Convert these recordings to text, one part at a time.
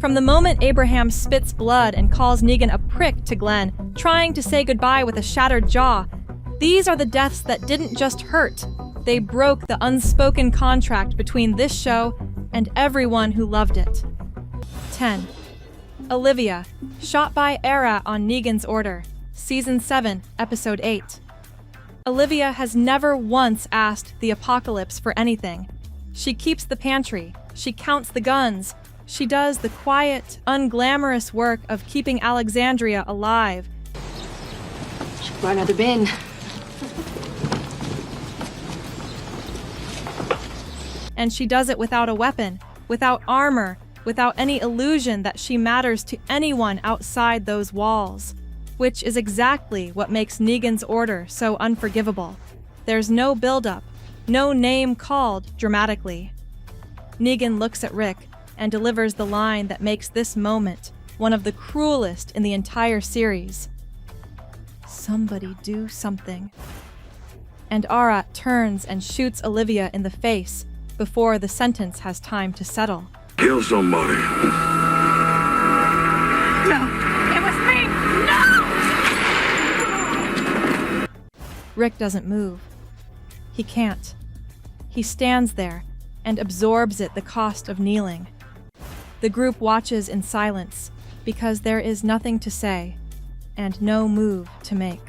From the moment Abraham spits blood and calls Negan a prick to Glenn, trying to say goodbye with a shattered jaw, these are the deaths that didn't just hurt. They broke the unspoken contract between this show and everyone who loved it. 10. Olivia, shot by Era on Negan's order. Season 7, Episode 8. Olivia has never once asked the Apocalypse for anything. She keeps the pantry, she counts the guns, she does the quiet, unglamorous work of keeping Alexandria alive. Should buy another bin. And she does it without a weapon, without armor, without any illusion that she matters to anyone outside those walls. Which is exactly what makes Negan's order so unforgivable. There's no build-up, no name called dramatically. Negan looks at Rick and delivers the line that makes this moment one of the cruelest in the entire series. Somebody do something. And Arat turns and shoots Olivia in the face before the sentence has time to settle. Kill somebody. No, it was me! No! Rick doesn't move. He can't. He stands there and absorbs it the cost of kneeling. The group watches in silence because there is nothing to say and no move to make.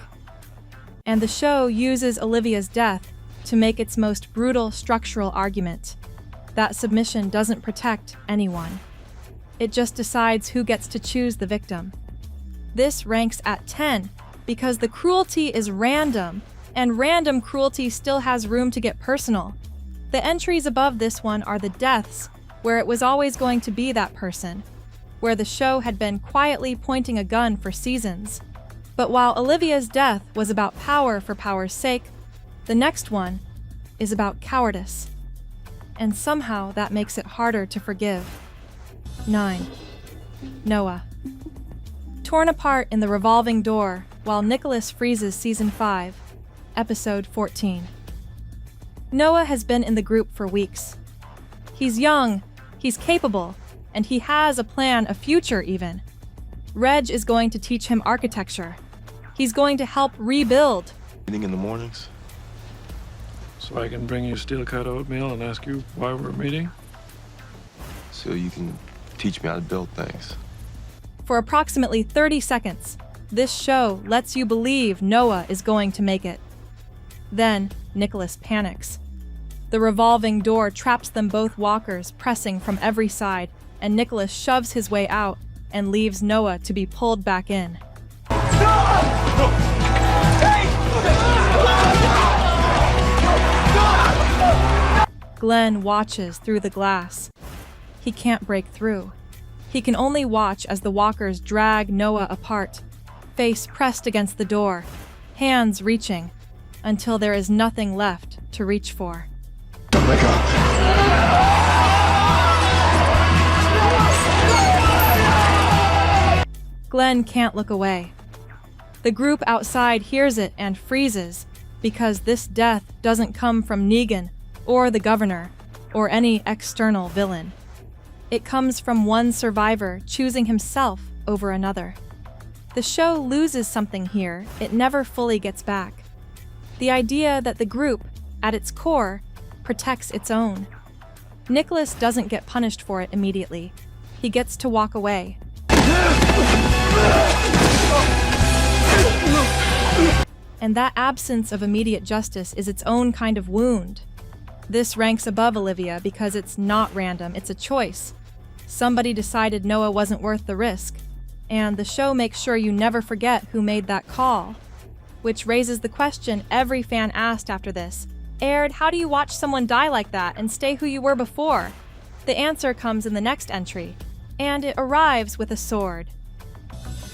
And the show uses Olivia's death to make its most brutal structural argument. That submission doesn't protect anyone. It just decides who gets to choose the victim. This ranks at 10 because the cruelty is random, and random cruelty still has room to get personal. The entries above this one are the deaths, where it was always going to be that person, where the show had been quietly pointing a gun for seasons. But while Olivia's death was about power for power's sake, the next one is about cowardice. And somehow that makes it harder to forgive. 9. Noah. Torn apart in the revolving door while Nicholas freezes Season 5, Episode 14. Noah has been in the group for weeks. He's young, he's capable, and he has a plan, a future even. Reg is going to teach him architecture. He's going to help rebuild. Meeting in the mornings? So I can bring you steel-cut oatmeal and ask you why we're meeting? So you can teach me how to build things. For approximately 30 seconds, this show lets you believe Noah is going to make it. Then, Nicholas panics. The revolving door traps them both walkers, pressing from every side, and Nicholas shoves his way out and leaves Noah to be pulled back in. Glenn watches through the glass. He can't break through. He can only watch as the walkers drag Noah apart, face pressed against the door, hands reaching, until there is nothing left to reach for. Wake up. Glenn can't look away. The group outside hears it and freezes, because this death doesn't come from Negan, or the governor, or any external villain. It comes from one survivor choosing himself over another. The show loses something here it never fully gets back. The idea that the group, at its core, protects its own. Nicholas doesn't get punished for it immediately. He gets to walk away. And that absence of immediate justice is its own kind of wound. This ranks above Olivia because it's not random, it's a choice. Somebody decided Noah wasn't worth the risk, and the show makes sure you never forget who made that call. Which raises the question every fan asked after this. Aired, how do you watch someone die like that and stay who you were before? The answer comes in the next entry, and it arrives with a sword.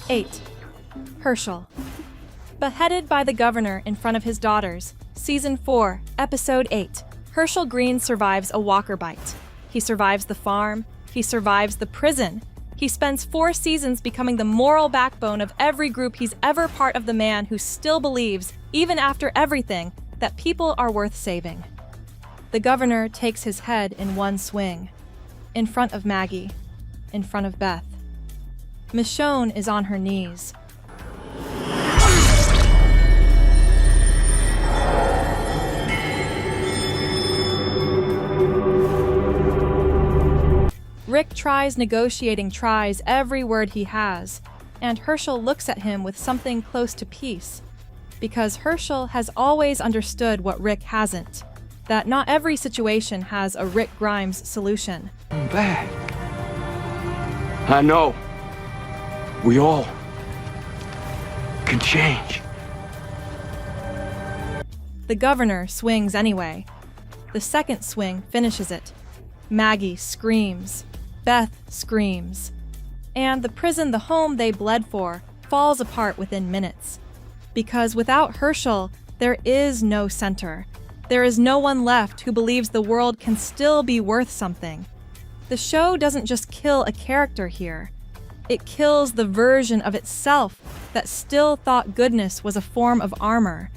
8. Herschel. Beheaded by the governor in front of his daughters, Season 4, Episode 8. Herschel Green survives a walker bite. He survives the farm. He survives the prison. He spends 4 seasons becoming the moral backbone of every group he's ever part of, the man who still believes, even after everything, that people are worth saving. The governor takes his head in one swing, in front of Maggie. in front of Beth. Michonne is on her knees. Rick tries every word he has, and Herschel looks at him with something close to peace, because Herschel has always understood what Rick hasn't, that not every situation has a Rick Grimes solution. I'm back. I know. We all can change. The governor swings anyway. The second swing finishes it. Maggie screams. Beth screams. And the prison, the home they bled for, falls apart within minutes. Because without Herschel, there is no center. There is no one left who believes the world can still be worth something. The show doesn't just kill a character here. It kills the version of itself that still thought goodness was a form of armor.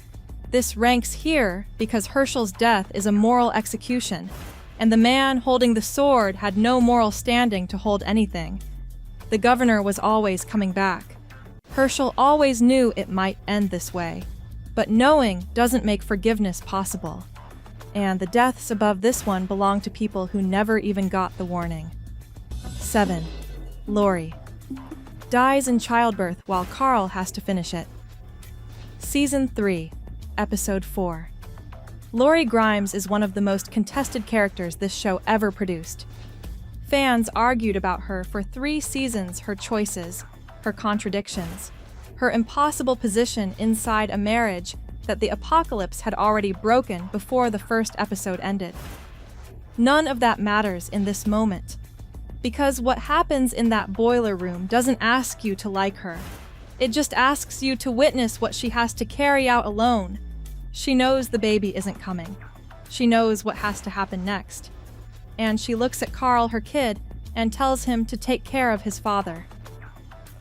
This ranks here because Herschel's death is a moral execution, and the man holding the sword had no moral standing to hold anything. The governor was always coming back. Herschel always knew it might end this way, but knowing doesn't make forgiveness possible. And the deaths above this one belong to people who never even got the warning. 7. Lori dies in childbirth while Carl has to finish it. Season 3, Episode 4. Lori Grimes is one of the most contested characters this show ever produced. Fans argued about her for 3 seasons, her choices, her contradictions, her impossible position inside a marriage that the apocalypse had already broken before the first episode ended. None of that matters in this moment, because what happens in that boiler room doesn't ask you to like her. It just asks you to witness what she has to carry out alone. She knows the baby isn't coming. She knows what has to happen next. And she looks at Carl, her kid, and tells him to take care of his father.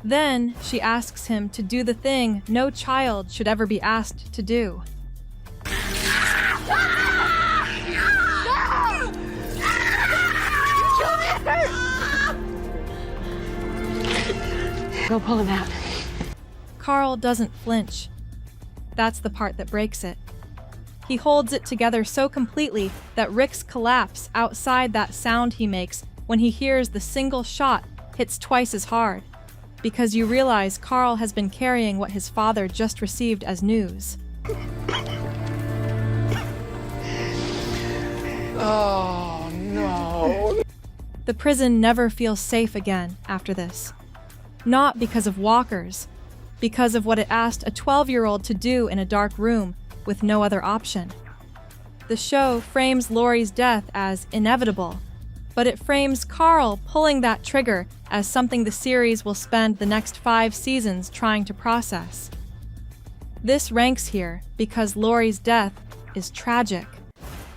Then she asks him to do the thing no child should ever be asked to do. Go pull him out. Carl doesn't flinch. That's the part that breaks it. He holds it together so completely that Rick's collapse outside that sound he makes when he hears the single shot hits twice as hard, because you realize Carl has been carrying what his father just received as news. Oh, no. The prison never feels safe again after this. Not because of walkers, because of what it asked a 12-year-old to do in a dark room with no other option. The show frames Lori's death as inevitable, but it frames Carl pulling that trigger as something the series will spend the next 5 seasons trying to process. This ranks here because Lori's death is tragic.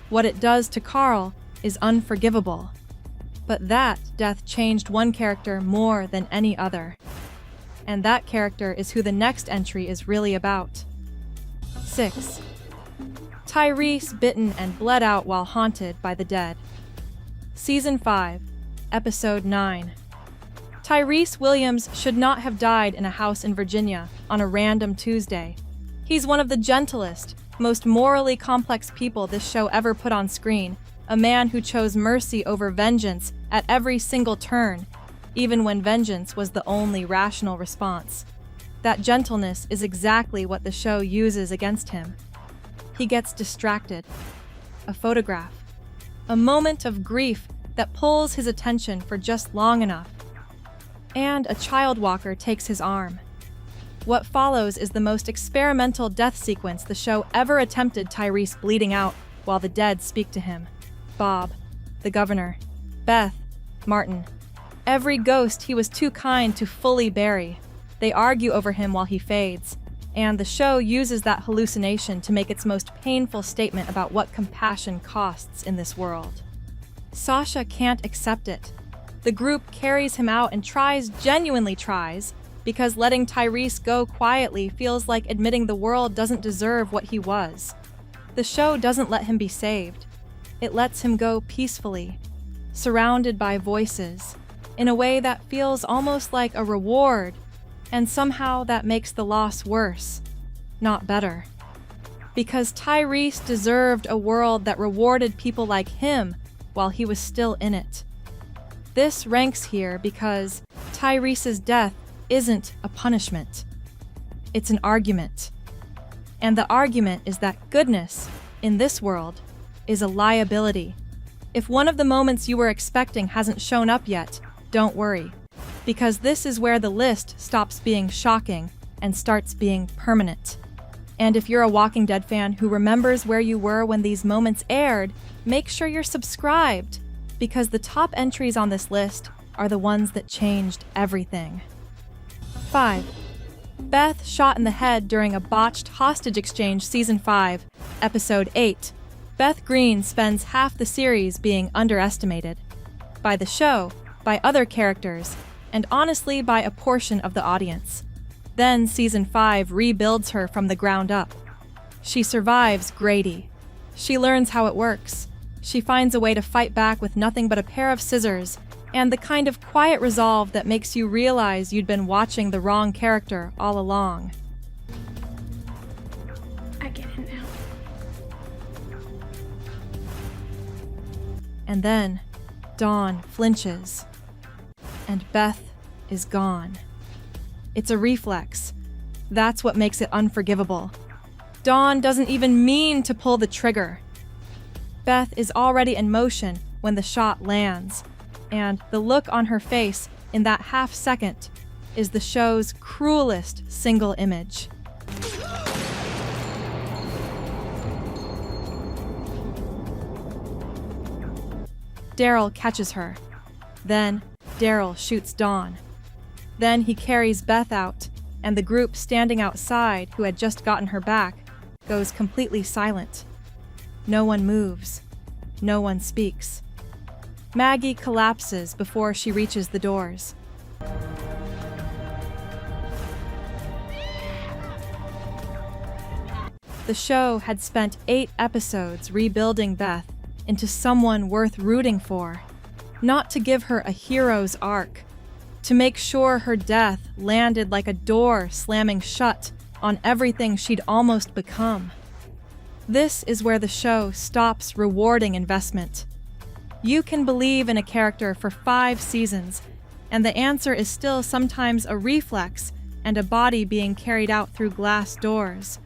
What it does to Carl is unforgivable. But that death changed one character more than any other. And that character is who the next entry is really about. 6. Tyrese bitten and bled out while haunted by the dead. Season 5, Episode 9. Tyrese Williams should not have died in a house in Virginia on a random Tuesday. He's one of the gentlest, most morally complex people this show ever put on screen, a man who chose mercy over vengeance at every single turn, even when vengeance was the only rational response. That gentleness is exactly what the show uses against him. He gets distracted. A photograph. A moment of grief that pulls his attention for just long enough. And a child walker takes his arm. What follows is the most experimental death sequence the show ever attempted. Tyrese bleeding out while the dead speak to him. Bob, the governor, Beth, Martin. Every ghost he was too kind to fully bury. They argue over him while he fades, and the show uses that hallucination to make its most painful statement about what compassion costs in this world. Sasha can't accept it. The group carries him out and genuinely tries, because letting Tyrese go quietly feels like admitting the world doesn't deserve what he was. The show doesn't let him be saved. It lets him go peacefully, surrounded by voices, in a way that feels almost like a reward, and somehow that makes the loss worse, not better. Because Tyrese deserved a world that rewarded people like him while he was still in it. This ranks here because Tyrese's death isn't a punishment. It's an argument. And the argument is that goodness, in this world, is a liability. If one of the moments you were expecting hasn't shown up yet, don't worry, because this is where the list stops being shocking and starts being permanent. And if you're a Walking Dead fan who remembers where you were when these moments aired, make sure you're subscribed, because the top entries on this list are the ones that changed everything. 5. Beth shot in the head during a botched hostage exchange Season 5, Episode 8. Beth Green spends half the series being underestimated. By the show, by other characters, and honestly by a portion of the audience. Then Season 5 rebuilds her from the ground up. She survives Grady. She learns how it works. She finds a way to fight back with nothing but a pair of scissors, and the kind of quiet resolve that makes you realize you'd been watching the wrong character all along. I get it now. And then, Dawn flinches, and Beth is gone. It's a reflex. That's what makes it unforgivable. Dawn doesn't even mean to pull the trigger. Beth is already in motion when the shot lands, and the look on her face in that half second is the show's cruelest single image. Daryl catches her. Then Daryl shoots Dawn. Then he carries Beth out, and the group standing outside who had just gotten her back goes completely silent. No one moves. No one speaks. Maggie collapses before she reaches the doors. The show had spent 8 episodes rebuilding Beth into someone worth rooting for, not to give her a hero's arc, to make sure her death landed like a door slamming shut on everything she'd almost become. This is where the show stops rewarding investment. You can believe in a character for 5 seasons, and the answer is still sometimes a reflex and a body being carried out through glass doors.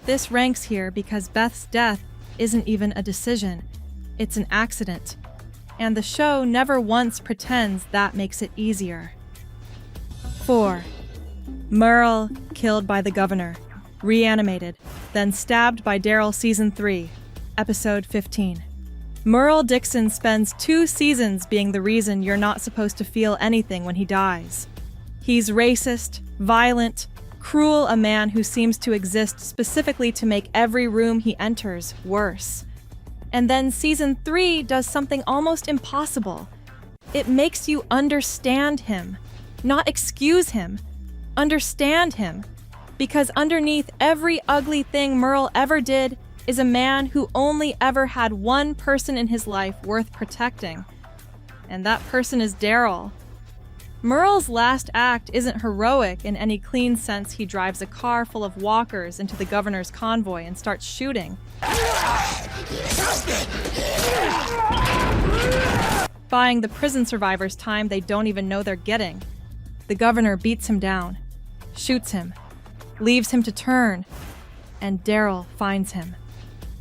This ranks here because Beth's death isn't even a decision, it's an accident. And the show never once pretends that makes it easier. 4. Merle killed by the governor, reanimated, then stabbed by Daryl Season 3, Episode 15. Merle Dixon spends 2 seasons being the reason you're not supposed to feel anything when he dies. He's racist, violent, cruel, a man who seems to exist specifically to make every room he enters worse. And then Season 3 does something almost impossible. It makes you understand him, not excuse him. Understand him. Because underneath every ugly thing Merle ever did is a man who only ever had one person in his life worth protecting. And that person is Daryl. Merle's last act isn't heroic in any clean sense. He drives a car full of walkers into the governor's convoy and starts shooting, buying the prison survivors time they don't even know they're getting. The governor beats him down, shoots him, leaves him to turn, and Daryl finds him.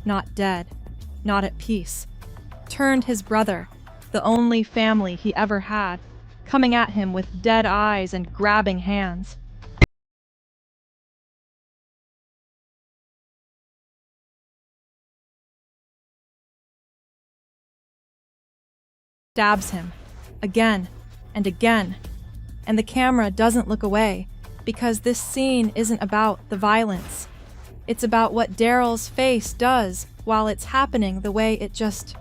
Not dead, not at peace. Turned his brother, the only family he ever had, coming at him with dead eyes and grabbing hands. Stabs him, again and again, and the camera doesn't look away, because this scene isn't about the violence. It's about what Daryl's face does while it's happening, the way it just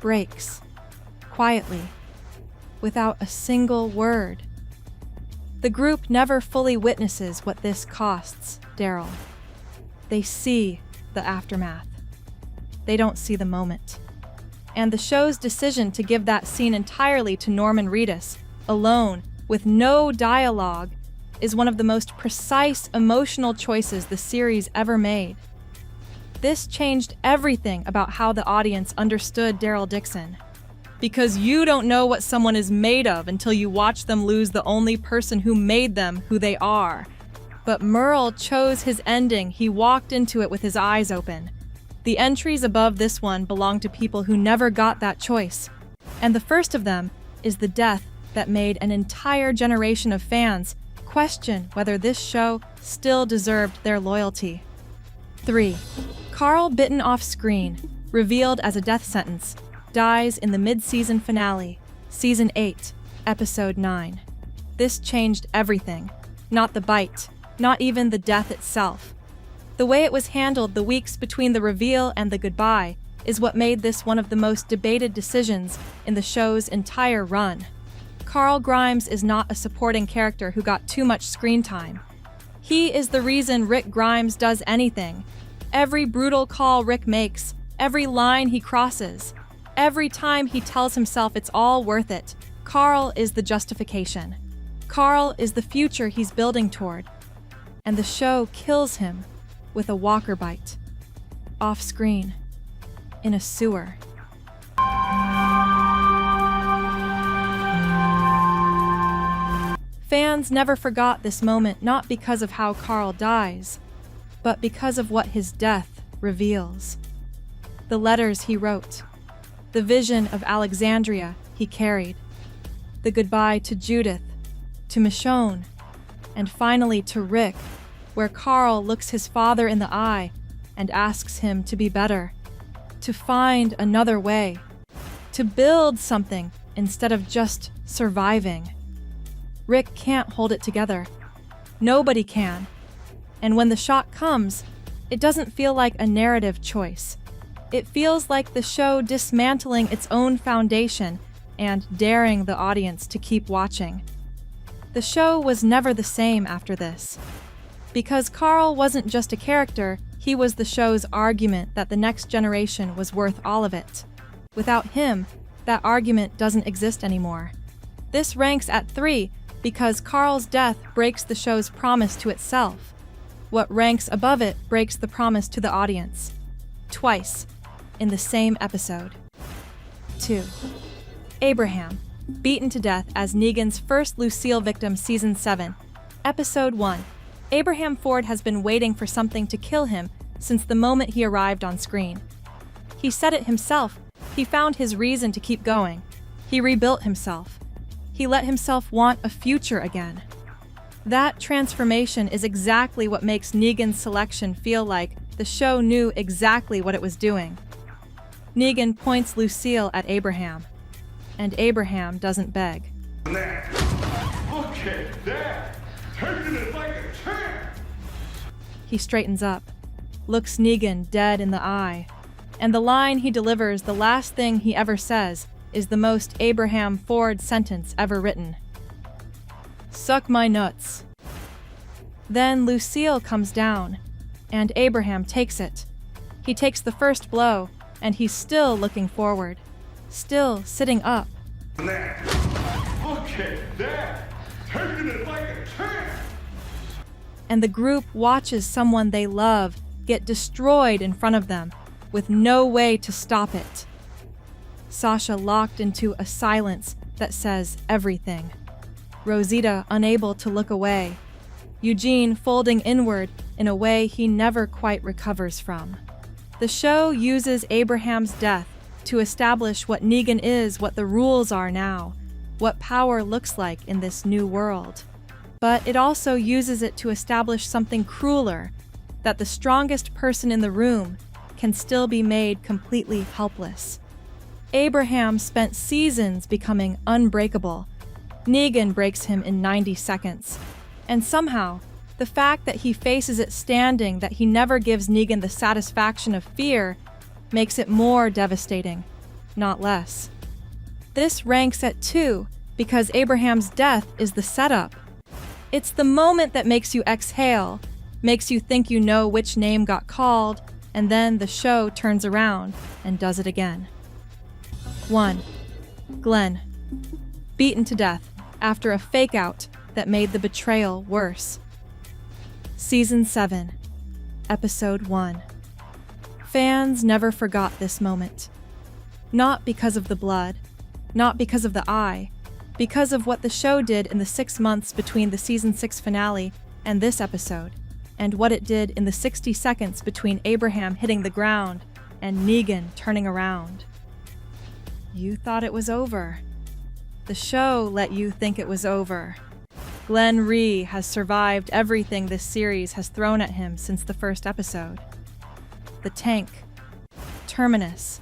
breaks, quietly, without a single word. The group never fully witnesses what this costs Daryl. They see the aftermath. They don't see the moment. And the show's decision to give that scene entirely to Norman Reedus alone, with no dialogue, is one of the most precise emotional choices the series ever made. This changed everything about how the audience understood Daryl Dixon. Because you don't know what someone is made of until you watch them lose the only person who made them who they are. But Merle chose his ending. He walked into it with his eyes open. The entries above this one belong to people who never got that choice. And the first of them is the death that made an entire generation of fans question whether this show still deserved their loyalty. 3. Carl bitten off screen, revealed as a death sentence, dies in the mid-season finale, Season 8, Episode 9. This changed everything. Not the bite, not even the death itself. The way it was handled the weeks between the reveal and the goodbye is what made this one of the most debated decisions in the show's entire run. Carl Grimes is not a supporting character who got too much screen time. He is the reason Rick Grimes does anything. Every brutal call Rick makes, every line he crosses, every time he tells himself it's all worth it, Carl is the justification. Carl is the future he's building toward. And the show kills him with a walker bite. Off screen. In a sewer. Fans never forgot this moment, not because of how Carl dies, but because of what his death reveals. The letters he wrote, the vision of Alexandria he carried, the goodbye to Judith, to Michonne, and finally to Rick, where Carl looks his father in the eye and asks him to be better, to find another way, to build something instead of just surviving. Rick can't hold it together. Nobody can. And when the shock comes, it doesn't feel like a narrative choice. It feels like the show dismantling its own foundation and daring the audience to keep watching. The show was never the same after this. Because Carl wasn't just a character, he was the show's argument that the next generation was worth all of it. Without him, that argument doesn't exist anymore. This ranks at 3 because Carl's death breaks the show's promise to itself. What ranks above it breaks the promise to the audience. Twice, in the same episode. 2. Abraham, beaten to death as Negan's first Lucille victim, Season 7. Episode 1. Abraham Ford has been waiting for something to kill him since the moment he arrived on screen. He said it himself. He found his reason to keep going. He rebuilt himself. He let himself want a future again. That transformation is exactly what makes Negan's selection feel like the show knew exactly what it was doing. Negan points Lucille at Abraham, and Abraham doesn't beg. Look at that! Taking it like a champ! He straightens up, looks Negan dead in the eye, and the line he delivers, the last thing he ever says, is the most Abraham Ford sentence ever written. Suck my nuts. Then Lucille comes down, and Abraham takes it. He takes the first blow, and he's still looking forward, still sitting up. Look at that! Taking it like a champ! And the group watches someone they love get destroyed in front of them, with no way to stop it. Sasha locked into a silence that says everything. Rosita unable to look away. Eugene folding inward in a way he never quite recovers from. The show uses Abraham's death to establish what Negan is, what the rules are now, what power looks like in this new world. But it also uses it to establish something crueler, that the strongest person in the room can still be made completely helpless. Abraham spent seasons becoming unbreakable. Negan breaks him in 90 seconds. And somehow, the fact that he faces it standing, that he never gives Negan the satisfaction of fear, makes it more devastating, not less. This ranks at 2 because Abraham's death is the setup. It's the moment that makes you exhale, makes you think you know which name got called, and then the show turns around and does it again. 1. Glenn. Beaten to death after a fake-out that made the betrayal worse. Season 7, Episode 1. Fans never forgot this moment. Not because of the blood, not because of the eye, because of what the show did in the 6 months between the Season 6 finale and this episode, and what it did in the 60 seconds between Abraham hitting the ground and Negan turning around. You thought it was over. The show let you think it was over. Glenn Rhee has survived everything this series has thrown at him since the first episode. The tank, Terminus,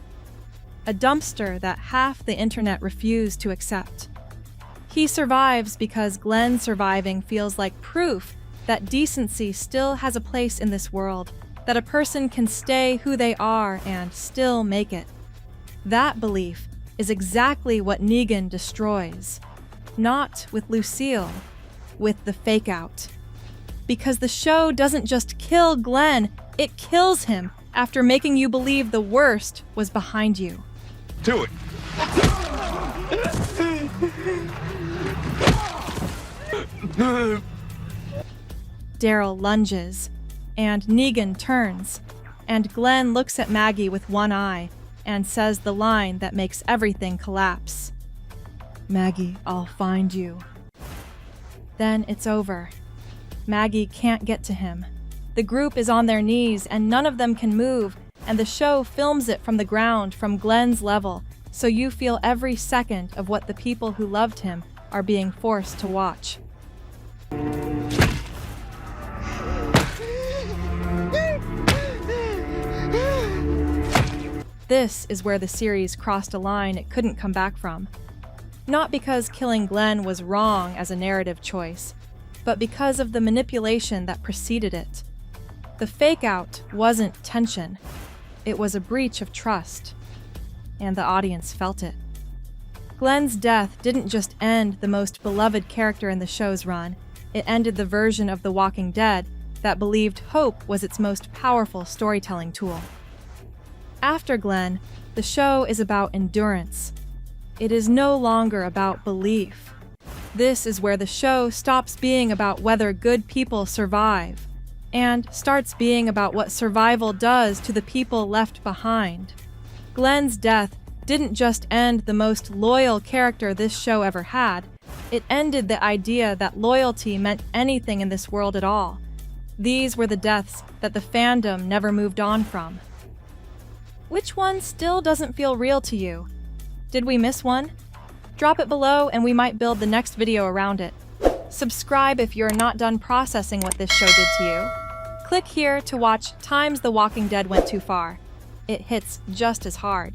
a dumpster that half the internet refused to accept. He survives because Glenn surviving feels like proof that decency still has a place in this world, that a person can stay who they are and still make it. That belief is exactly what Negan destroys. Not with Lucille, with the fake-out. Because the show doesn't just kill Glenn, it kills him after making you believe the worst was behind you. Do it. Daryl lunges, and Negan turns, and Glenn looks at Maggie with one eye and says the line that makes everything collapse. Maggie, I'll find you. Then it's over. Maggie can't get to him. The group is on their knees and none of them can move, and the show films it from the ground from Glenn's level, so you feel every second of what the people who loved him are being forced to watch. This is where the series crossed a line it couldn't come back from. Not because killing Glenn was wrong as a narrative choice, but because of the manipulation that preceded it. The fake-out wasn't tension. It was a breach of trust. And the audience felt it. Glenn's death didn't just end the most beloved character in the show's run, it ended the version of The Walking Dead that believed hope was its most powerful storytelling tool. After Glenn, the show is about endurance. It is no longer about belief. This is where the show stops being about whether good people survive, and starts being about what survival does to the people left behind. Glenn's death didn't just end the most loyal character this show ever had, it ended the idea that loyalty meant anything in this world at all. These were the deaths that the fandom never moved on from. Which one still doesn't feel real to you? Did we miss one? Drop it below and we might build the next video around it. Subscribe if you're not done processing what this show did to you. Click here to watch Times The Walking Dead Went Too Far. It hits just as hard.